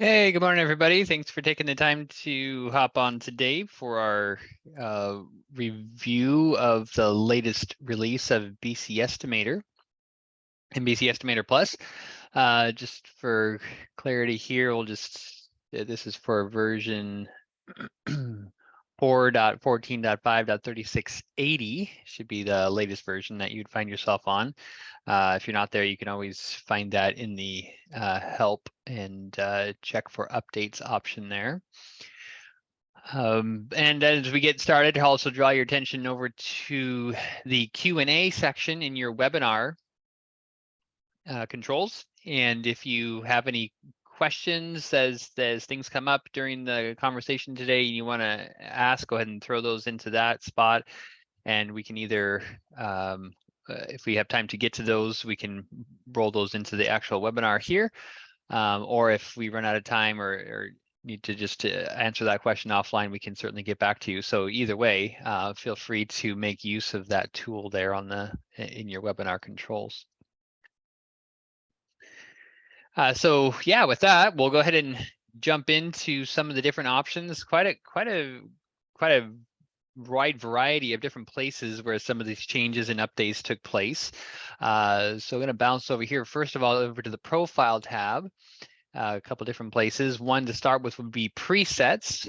Hey, good morning, everybody. Thanks for taking the time to hop on today for our review of the latest release of BC Estimator and BC Estimator Plus. Just for clarity here, this is for version 4.14.5.3680 should be the latest version that you'd find yourself on. If you're not there, you can always find that in the help and check for updates option there. And as we get started, I'll also draw your attention over to the Q&A section in your webinar controls. And if you have any questions as things come up during the conversation today and you want to ask, go ahead and throw those into that spot. And we can either, if we have time to get to those, we can roll those into the actual webinar here. Or if we run out of time or need to just answer that question offline, we can certainly get back to you. So either way, feel free to make use of that tool there in your webinar controls. So yeah, with that, we'll go ahead and jump into some of the different options. Quite a wide variety of different places where some of these changes and updates took place. So I'm going to bounce over here. First of all, over to the Profile tab. A couple different places. One to start with would be presets.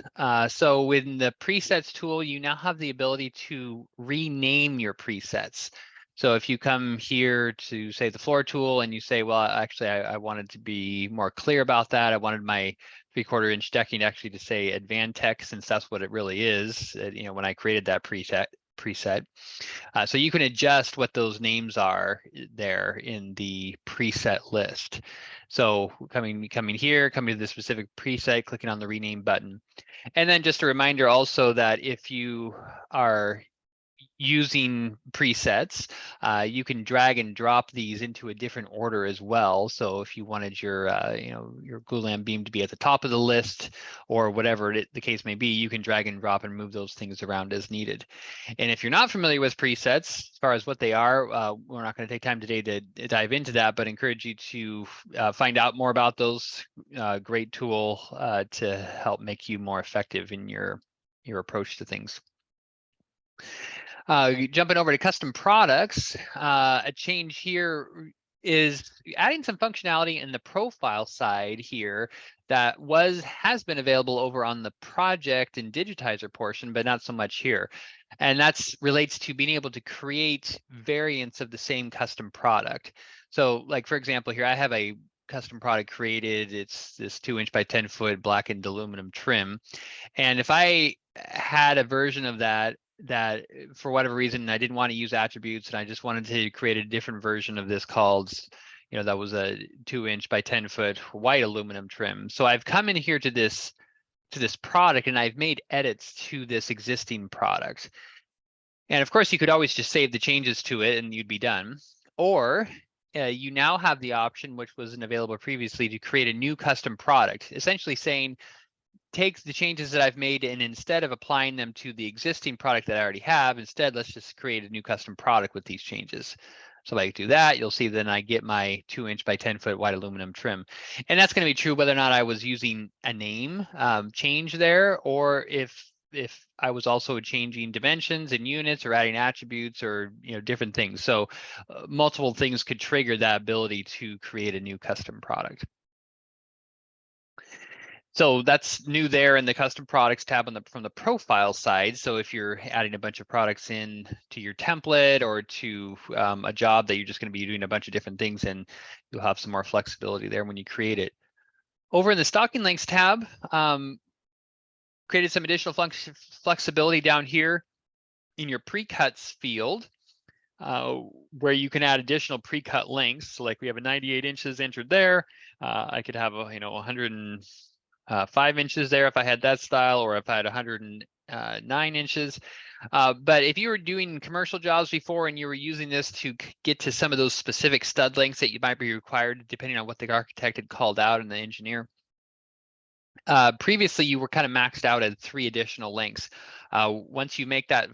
So within the presets tool, you now have the ability to rename your presets. So if you come here to say the floor tool and you say, well, actually, I wanted to be more clear about that. I wanted my 3/4 inch decking actually to say Advantech, since that's what it really is. When I created that preset. So you can adjust what those names are there in the preset list. So coming here, coming to the specific preset, clicking on the rename button. And then just a reminder also that if you are using presets, you can drag and drop these into a different order as well. So if you wanted your glulam beam to be at the top of the list or whatever the case may be, you can drag and drop and move those things around as needed. And if you're not familiar with presets, as far as what they are, we're not going to take time today to dive into that, but encourage you to find out more about those. Great tool to help make you more effective in your approach to things. Jumping over to custom products, a change here is adding some functionality in the profile side here that has been available over on the project and digitizer portion, but not so much here. And that's relates to being able to create variants of the same custom product. So like, for example, here I have a custom product created. It's this 2-inch by 10-foot blackened aluminum trim. And if I had a version of that for whatever reason I didn't want to use attributes and I just wanted to create a different version of this called, that was a 2-inch by 10-foot white aluminum trim. So I've come in here to this product and I've made edits to this existing product. And of course you could always just save the changes to it and you'd be done. Or you now have the option, which wasn't available previously, to create a new custom product, essentially saying, take the changes that I've made and instead of applying them to the existing product that I already have, instead, let's just create a new custom product with these changes. So if I do that, you'll see then I get my 2-inch by 10-foot white aluminum trim. And that's going to be true whether or not I was using a name change there, or if I was also changing dimensions and units or adding attributes or different things. So multiple things could trigger that ability to create a new custom product. So that's new there in the custom products tab from the profile side. So if you're adding a bunch of products in to your template or to a job that you're just going to be doing a bunch of different things in, you'll have some more flexibility there when you create it. Over in the stocking links tab, created some additional flexibility down here in your pre-cuts field, where you can add additional pre-cut links. So like we have a 98 inches entered there. I could have a 105 inches there if I had that style, or if I had 109 inches. But if you were doing commercial jobs before and you were using this to get to some of those specific stud lengths that you might be required, depending on what the architect had called out and the engineer, previously you were kind of maxed out at 3 additional lengths. Once you make that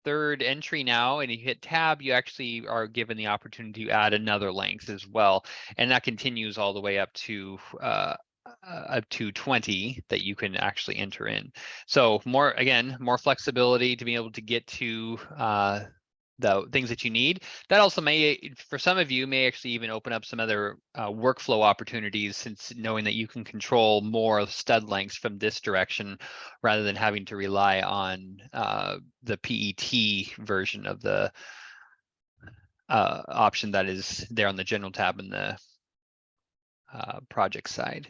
third entry now and you hit tab, you actually are given the opportunity to add another length as well. And that continues all the way up to up to 20 that you can actually enter in. So more, again, more flexibility to be able to get to the things that you need. That also may, for some of you, may actually even open up some other workflow opportunities, since knowing that you can control more of stud lengths from this direction rather than having to rely on the PET version of the option that is there on the general tab in the project side.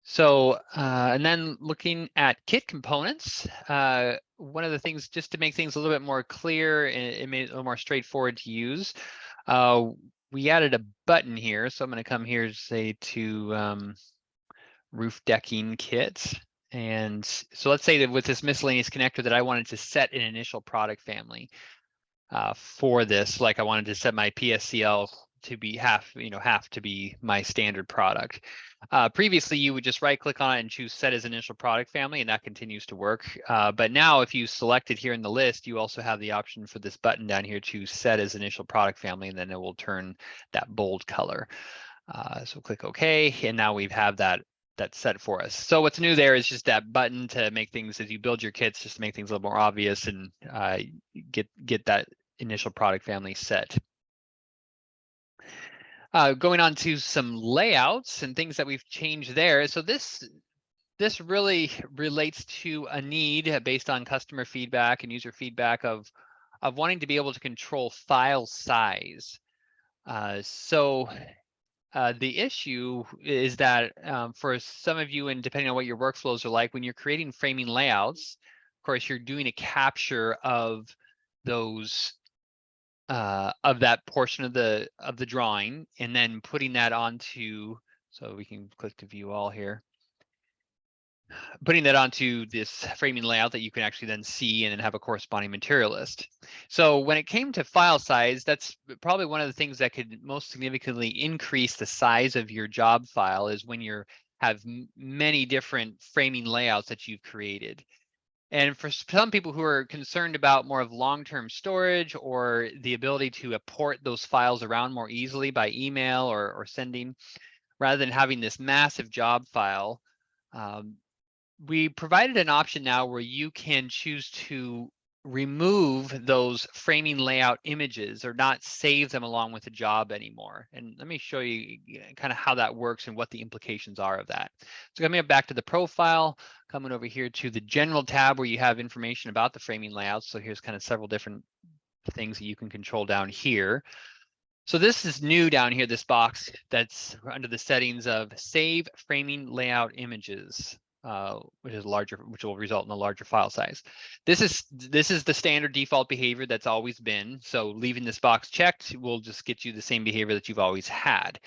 So, and then looking at kit components, one of the things, just to make things a little bit more clear and it made it a little more straightforward to use, we added a button here. So I'm going to come here, say to roof decking kit. And so let's say that with this miscellaneous connector that I wanted to set an initial product family for this, like I wanted to set my PSCL to be half to be my standard product. Previously, you would just right click on it and choose set as initial product family, and that continues to work. But now if you select it here in the list, you also have the option for this button down here to set as initial product family, and then it will turn that bold color. So click OK, and now we have that set for us. So what's new there is just that button to make things, as you build your kits, just to make things a little more obvious and get that initial product family set. Going on to some layouts and things that we've changed there. So this really relates to a need based on customer feedback and user feedback of wanting to be able to control file size. So the issue is that for some of you, and depending on what your workflows are like, when you're creating framing layouts, of course, you're doing a capture of those of that portion of the drawing, and then putting that onto, so we can click to view all here, putting that onto this framing layout that you can actually then see and then have a corresponding material list. So when it came to file size, that's probably one of the things that could most significantly increase the size of your job file, is when you have many different framing layouts that you've created. And for some people who are concerned about more of long-term storage or the ability to port those files around more easily by email or sending, rather than having this massive job file, we provided an option now where you can choose to remove those framing layout images or not save them along with the job anymore. And let me show you kind of how that works and what the implications are of that. So coming back to the profile, coming over here to the general tab where you have information about the framing layouts. So here's kind of several different things that you can control down here. So this is new down here, this box that's under the settings of save framing layout images. Which will result in a larger file size. This is the standard default behavior that's always been. So leaving this box checked will just get you the same behavior that you've always had.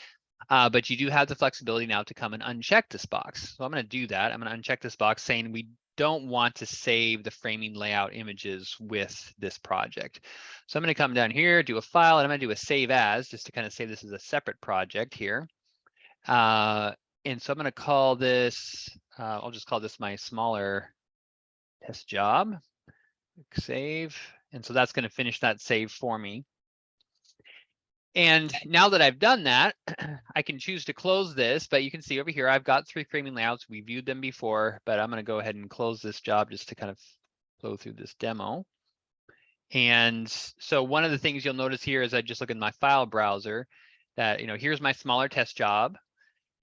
But you do have the flexibility now to come and uncheck this box. So I'm going to do that. I'm going to uncheck this box saying we don't want to save the framing layout images with this project. So I'm going to come down here, do a file, and I'm going to do a save as, just to kind of say this is a separate project here. And so I'm going to call this, I'll just call this my smaller test job, save. And so that's going to finish that save for me. And now that I've done that, I can choose to close this, but you can see over here, I've got 3 framing layouts. We viewed them before, but I'm going to go ahead and close this job just to kind of flow through this demo. And so one of the things you'll notice here is I just look at my file browser that, here's my smaller test job.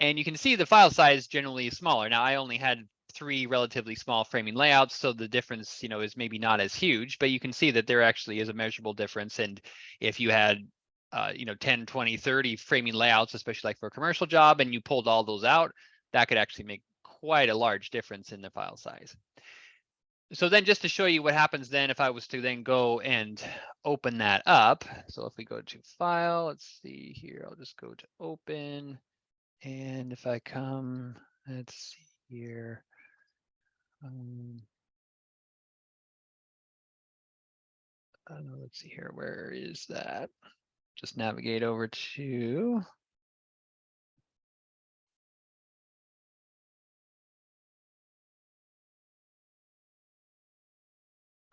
And you can see the file size generally is smaller. Now, I only had 3 relatively small framing layouts, so the difference, is maybe not as huge, but you can see that there actually is a measurable difference. And if you had, 10, 20, 30 framing layouts, especially like for a commercial job, and you pulled all those out, that could actually make quite a large difference in the file size. So then just to show you what happens then if I was to then go and open that up. So if we go to file, let's see here, I'll just go to open. And if I come, let's see here. Let's see here, where is that? Just navigate over to.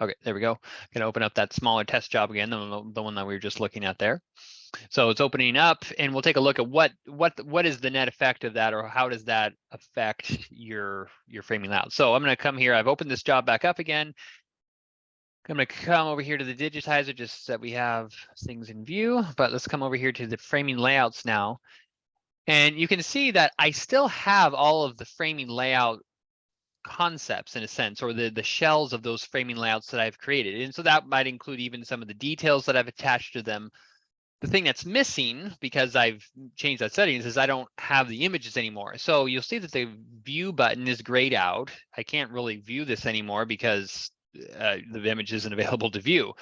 Okay, there we go. Gonna open up that smaller test job again, the one that we were just looking at there. So it's opening up, and we'll take a look at what is the net effect of that, or how does that affect your framing layout. So I'm going to come here. I've opened this job back up again. I'm going to come over here to the digitizer just so that we have things in view, but let's come over here to the framing layouts now. And you can see that I still have all of the framing layout concepts in a sense, or the shells of those framing layouts that I've created. And so that might include even some of the details that I've attached to them. The thing that's missing, because I've changed that settings, is I don't have the images anymore. So you'll see that the view button is grayed out. I can't really view this anymore because the image isn't available to view.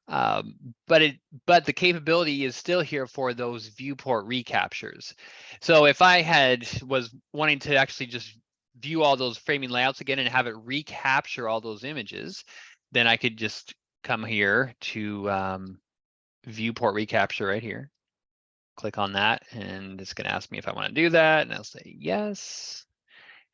But the capability is still here for those viewport recaptures. So if I was wanting to actually just view all those framing layouts again and have it recapture all those images, then I could just come here to viewport recapture right here. Click on that, and it's going to ask me if I want to do that, and I'll say yes.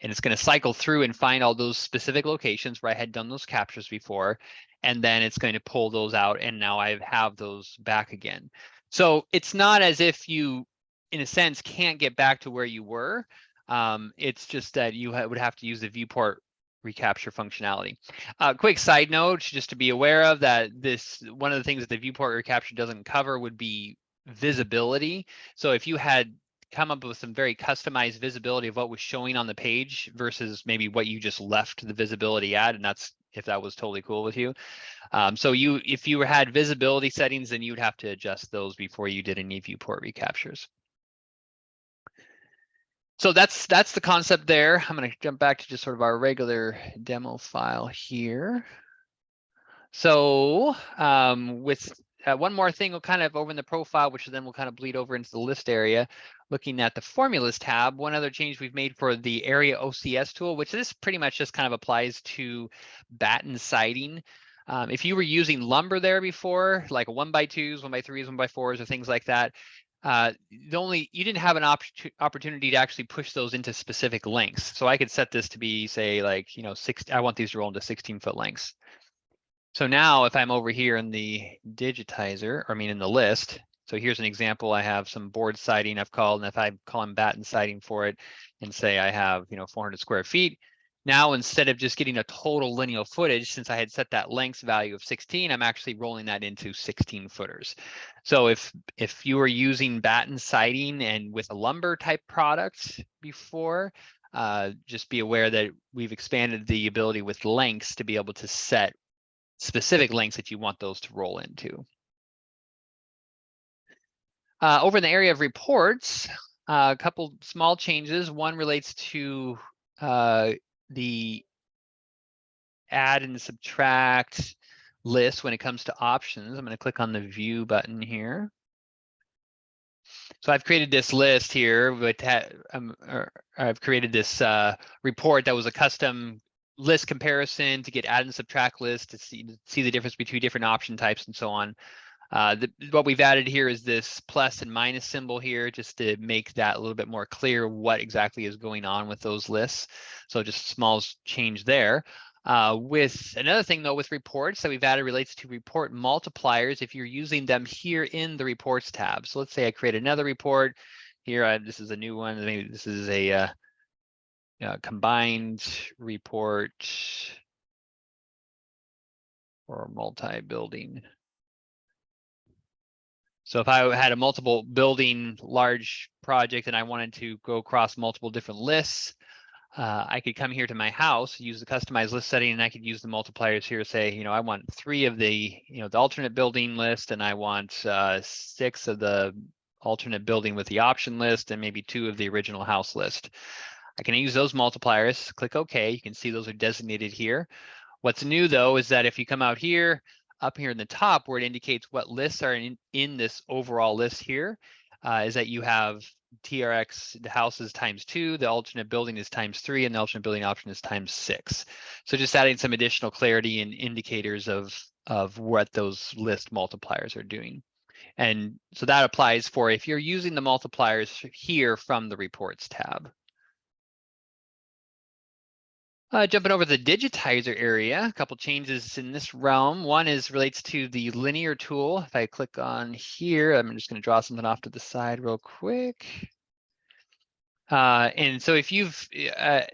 And it's going to cycle through and find all those specific locations where I had done those captures before, and then it's going to pull those out, and now I have those back again. So it's not as if you, in a sense, can't get back to where you were. It's just that you would have to use the viewport recapture functionality. Quick side note, just to be aware of that, one of the things that the viewport recapture doesn't cover would be visibility. So if you had come up with some very customized visibility of what was showing on the page versus maybe what you just left the visibility at, and that's if that was totally cool with you. So if you had visibility settings, then you'd have to adjust those before you did any viewport recaptures. So that's the concept there. I'm going to jump back to just sort of our regular demo file here. So with one more thing, we'll kind of over in the profile, which then will kind of bleed over into the list area. Looking at the formulas tab, one other change we've made for the area OCS tool, which this pretty much just kind of applies to batten siding. If you were using lumber there before, like 1x2s, 1x3s, 1x4s, or things like that, you didn't have an opportunity to actually push those into specific lengths. So I could set this to be, say, like, I want these to roll into 16-foot lengths. So now if I'm over here in the digitizer, or I mean in the list, so here's an example. I have some board siding I've called, and if I call them batten siding for it and say I have 400 square feet, now instead of just getting a total lineal footage, since I had set that length value of 16, I'm actually rolling that into 16 footers. So if you were using batten siding and with a lumber type product before, just be aware that we've expanded the ability with lengths to be able to set specific lengths that you want those to roll into. Over in the area of reports, a couple small changes. One relates to the add and subtract list when it comes to options. I'm going to click on the view button here. So I've created this list here, but I've created this report that was a custom list comparison to get add and subtract lists to see the difference between different option types and so on. What we've added here is this plus and minus symbol here, just to make that a little bit more clear what exactly is going on with those lists. So just a small change there. With another thing though, with reports that we've added relates to report multipliers if you're using them here in the reports tab. So let's say I create another report here. This is a new one. Maybe this is a combined report or multi-building. So if I had a multiple building large project and I wanted to go across multiple different lists, I could come here to my house, use the customized list setting, and I could use the multipliers here. Say, I want 3 of the, the alternate building list, and I want 6 of the alternate building with the option list, and maybe 2 of the original house list. I can use those multipliers, click OK. You can see those are designated here. What's new though is that if you come out here, up here in the top where it indicates what lists are in this overall list here, is that you have TRX, the house is ×2, the alternate building is ×3, and the alternate building option is ×6. So just adding some additional clarity and indicators of what those list multipliers are doing. And so that applies for if you're using the multipliers here from the reports tab. Jumping over the digitizer area, a couple changes in this realm. One is relates to the linear tool. If I click on here, I'm just going to draw something off to the side real quick. And so if you've,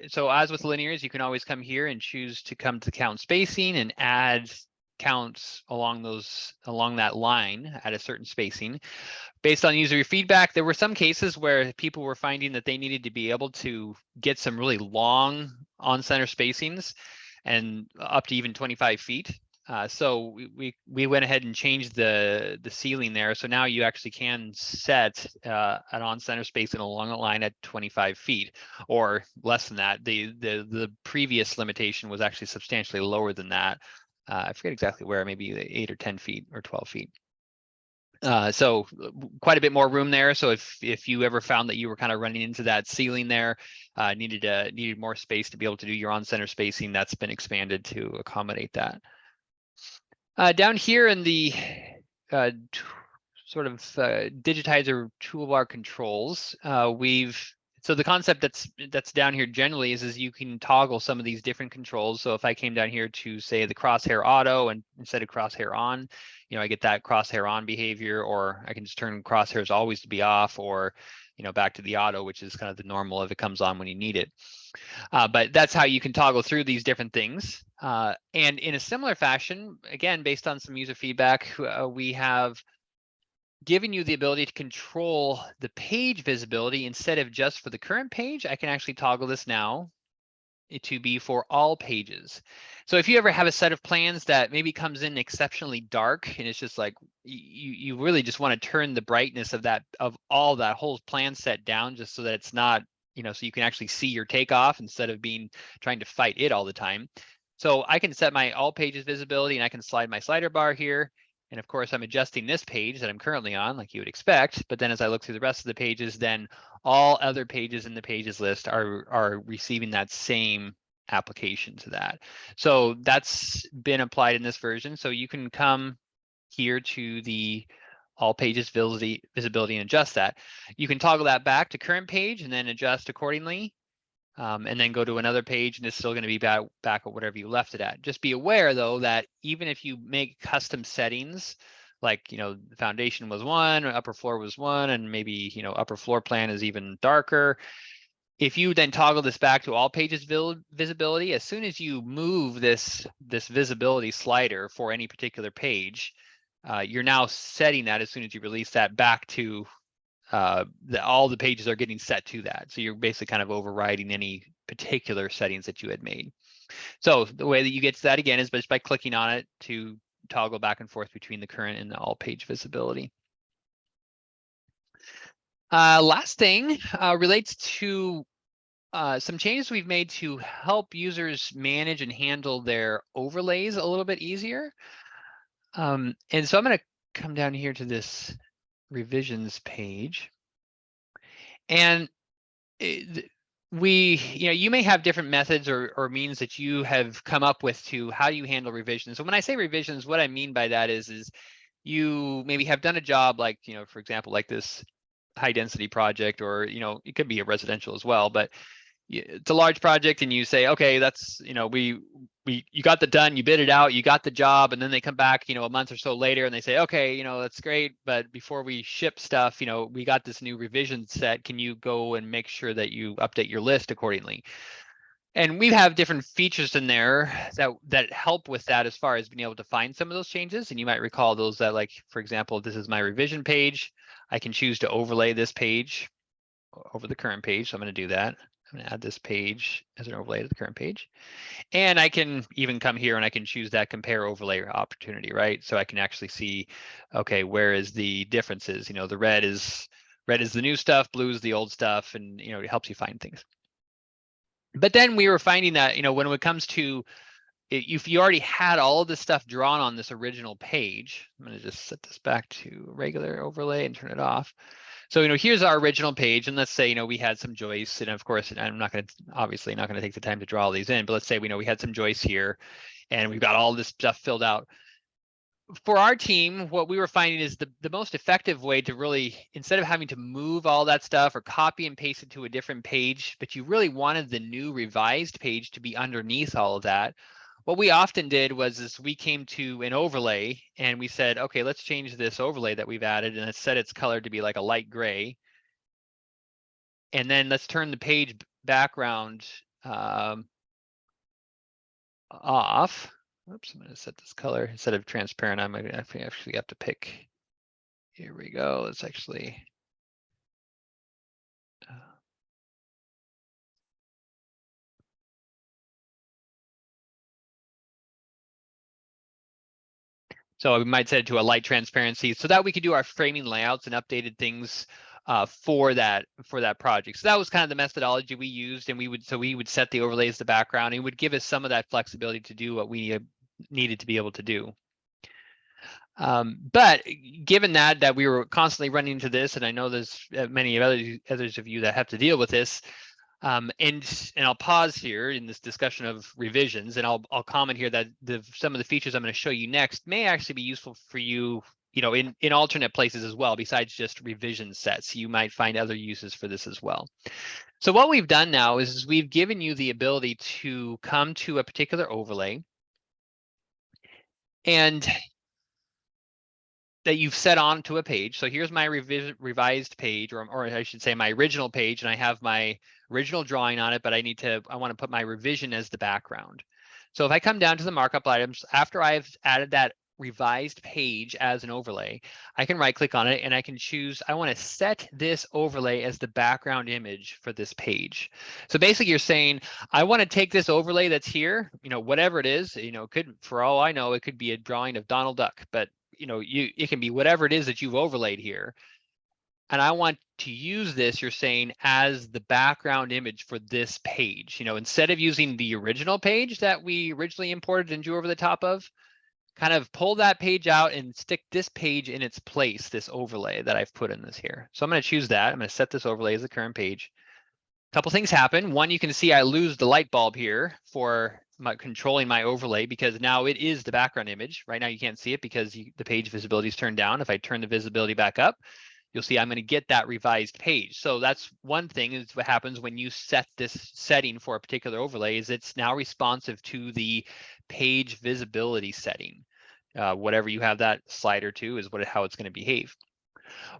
so as with linears, you can always come here and choose to come to count spacing and add counts along that line at a certain spacing. Based on user feedback, there were some cases where people were finding that they needed to be able to get some really long on-center spacings and up to even 25 feet. So we went ahead and changed the ceiling there. So now you actually can set an on-center spacing along the line at 25 feet or less than that. The previous limitation was actually substantially lower than that. I forget exactly where, maybe 8 or 10 feet or 12 feet. So quite a bit more room there. So if you ever found that you were kind of running into that ceiling there, needed more space to be able to do your on-center spacing, that's been expanded to accommodate that. Down here in the sort of digitizer toolbar controls, so the concept that's down here generally is you can toggle some of these different controls. So if I came down here to say the crosshair auto and instead of crosshair on, I get that crosshair on behavior, or I can just turn crosshairs always to be off, or back to the auto, which is kind of the normal if it comes on when you need it. But that's how you can toggle through these different things. And in a similar fashion, again, based on some user feedback, we have given you the ability to control the page visibility instead of just for the current page. I can actually toggle this now to be for all pages. So if you ever have a set of plans that maybe comes in exceptionally dark and it's just like you really just want to turn the brightness of that all that whole plan set down just so that it's not, so you can actually see your takeoff instead of trying to fight it all the time. So I can set my all pages visibility and I can slide my slider bar here. And of course, I'm adjusting this page that I'm currently on, like you would expect. But then as I look through the rest of the pages, then all other pages in the pages list are receiving that same application to that. So that's been applied in this version. So you can come here to the all pages visibility and adjust that. You can toggle that back to current page and then adjust accordingly. And then go to another page and it's still going to be back at whatever you left it at. Just be aware though that even if you make custom settings, like the foundation was 1, upper floor was 1, and maybe upper floor plan is even darker. If you then toggle this back to all pages visibility, as soon as you move this visibility slider for any particular page, you're now setting that as soon as you release that back to all the pages are getting set to that. So you're basically kind of overriding any particular settings that you had made. So the way that you get to that again is just by clicking on it to toggle back and forth between the current and the all page visibility. Last thing relates to some changes we've made to help users manage and handle their overlays a little bit easier. And so I'm going to come down here to this revisions page. And you may have different methods or means that you have come up with to how you handle revisions. So when I say revisions, what I mean by that is you maybe have done a job like, for example, like this high density project, or, it could be a residential as well, but it's a large project and you say, okay, that's, you got that done, you bid it out, you got the job, and then they come back, a month or so later and they say, okay, that's great, but before we ship stuff, we got this new revision set. Can you go and make sure that you update your list accordingly? And we have different features in there that help with that as far as being able to find some of those changes. And you might recall those that, like, for example, this is my revision page. I can choose to overlay this page over the current page. So I'm going to do that. I'm going to add this page as an overlay to the current page. And I can even come here and I can choose that compare overlay opportunity, right? So I can actually see, okay, where is the differences? The red is the new stuff, blue is the old stuff, and it helps you find things. But then we were finding that, when it comes to, if you already had all of this stuff drawn on this original page, I'm going to just set this back to regular overlay and turn it off. So, here's our original page, and let's say, we had some joists, and of course, I'm obviously not going to take the time to draw all these in, but let's say, we had some joists here, and we've got all this stuff filled out. for our team, what we were finding is the most effective way to really, instead of having to move all that stuff or copy and paste it to a different page, but you really wanted the new revised page to be underneath all of that, what we often did was we came to an overlay and we said, okay, let's change this overlay that we've added and let's set its color to be like a light gray. And then let's turn the page background off. Oops, I'm going to set this color instead of transparent. I'm going to actually have to pick. Here we go. Let's actually. So we might set it to a light transparency so that we could do our framing layouts and updated things for that project. So that was kind of the methodology we used, and we would set the overlay as the background, and it would give us some of that flexibility to do what we needed to be able to do. But given that we were constantly running into this, and I know there's many others of you that have to deal with this, and I'll pause here in this discussion of revisions, and I'll comment here that some of the features I'm going to show you next may actually be useful for you, in alternate places as well, besides just revision sets. You might find other uses for this as well. So what we've done now is we've given you the ability to come to a particular overlay and that you've set onto a page. So here's my revised page, or I should say my original page, and I have my original drawing on it, but I want to put my revision as the background. So if I come down to the markup items, after I've added that revised page as an overlay, I can right click on it and I can choose, I want to set this overlay as the background image for this page. So basically you're saying, I want to take this overlay that's here, whatever it is, it could, for all I know, it could be a drawing of Donald Duck, but it can be whatever it is that you've overlaid here. And I want to use this, you're saying, as the background image for this page. Instead of using the original page that we originally imported and drew over the top of, kind of pull that page out and stick this page in its place, this overlay that I've put in this here. So I'm going to choose that. I'm going to set this overlay as the current page. A couple things happen. One, you can see I lose the light bulb here for controlling my overlay, because now it is the background image. Right now you can't see it because the page visibility is turned down. If I turn the visibility back up, you'll see I'm going to get that revised page. So that's one thing, is what happens when you set this setting for a particular overlay, is it's now responsive to the page visibility setting. Whatever you have that slider to is how it's going to behave.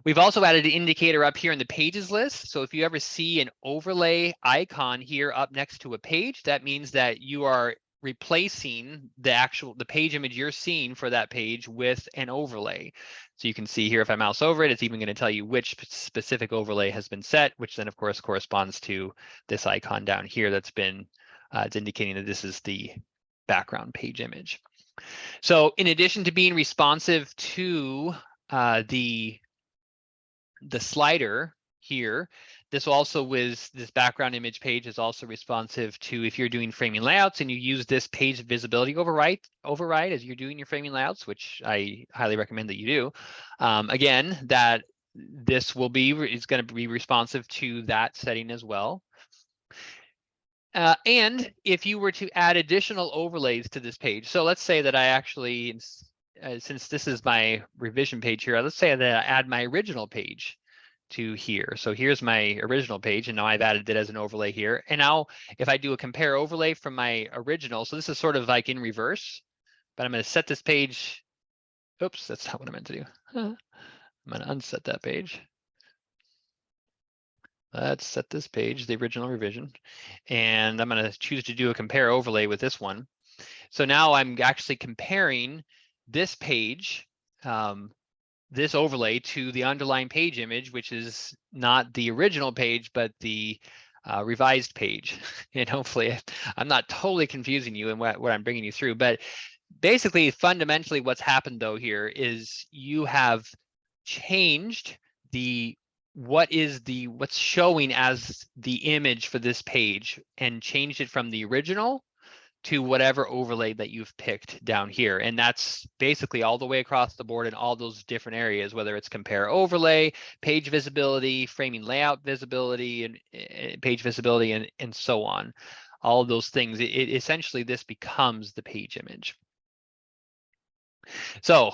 We've also added an indicator up here in the pages list. So if you ever see an overlay icon here up next to a page, that means that you are replacing the page image you're seeing for that page with an overlay. So you can see here, if I mouse over it, it's even going to tell you which specific overlay has been set, which then of course corresponds to this icon down here that's been, it's indicating that this is the background page image. So in addition to being responsive to the slider here, this background image page is also responsive to, if you're doing framing layouts and you use this page visibility override as you're doing your framing layouts, which I highly recommend that you do. Again, that this is going to be responsive to that setting as well. And if you were to add additional overlays to this page, so let's say that I actually, since this is my revision page here, let's say that I add my original page to here. So here's my original page, and now I've added it as an overlay here. And now if I do a compare overlay from my original, so this is sort of like in reverse, but I'm going to set this page. Oops, that's not what I meant to do. I'm going to unset that page. Let's set this page, the original revision, and I'm going to choose to do a compare overlay with this one. So now I'm actually comparing this page, this overlay, to the underlying page image, which is not the original page, but the revised page. And hopefully I'm not totally confusing you in what I'm bringing you through, but basically fundamentally what's happened though here is you have changed what's showing as the image for this page and changed it from the original to whatever overlay that you've picked down here. And that's basically all the way across the board in all those different areas, whether it's compare overlay, page visibility, framing layout visibility, and page visibility, and so on. All of those things, essentially this becomes the page image. So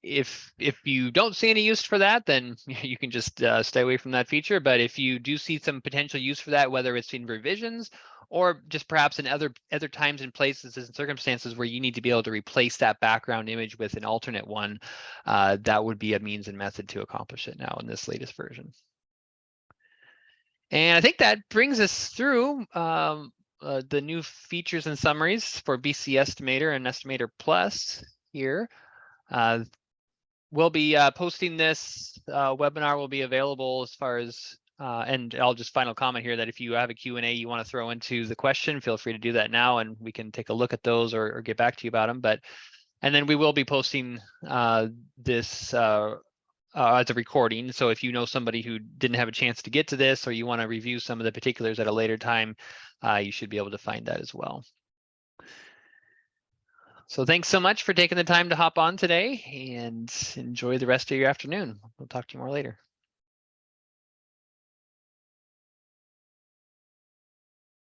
if you don't see any use for that, then you can just stay away from that feature. But if you do see some potential use for that, whether it's in revisions or just perhaps in other times and places and circumstances where you need to be able to replace that background image with an alternate one, that would be a means and method to accomplish it now in this latest version. And I think that brings us through the new features and summaries for BC Estimator and Estimator Plus here. We'll be posting this webinar will be available as far as, and I'll just final comment here that if you have a Q&A you want to throw into the question, feel free to do that now and we can take a look at those or get back to you about them. But, and then we will be posting this as a recording. So if you know somebody who didn't have a chance to get to this or you want to review some of the particulars at a later time, you should be able to find that as well. So thanks so much for taking the time to hop on today and enjoy the rest of your afternoon. We'll talk to you more later.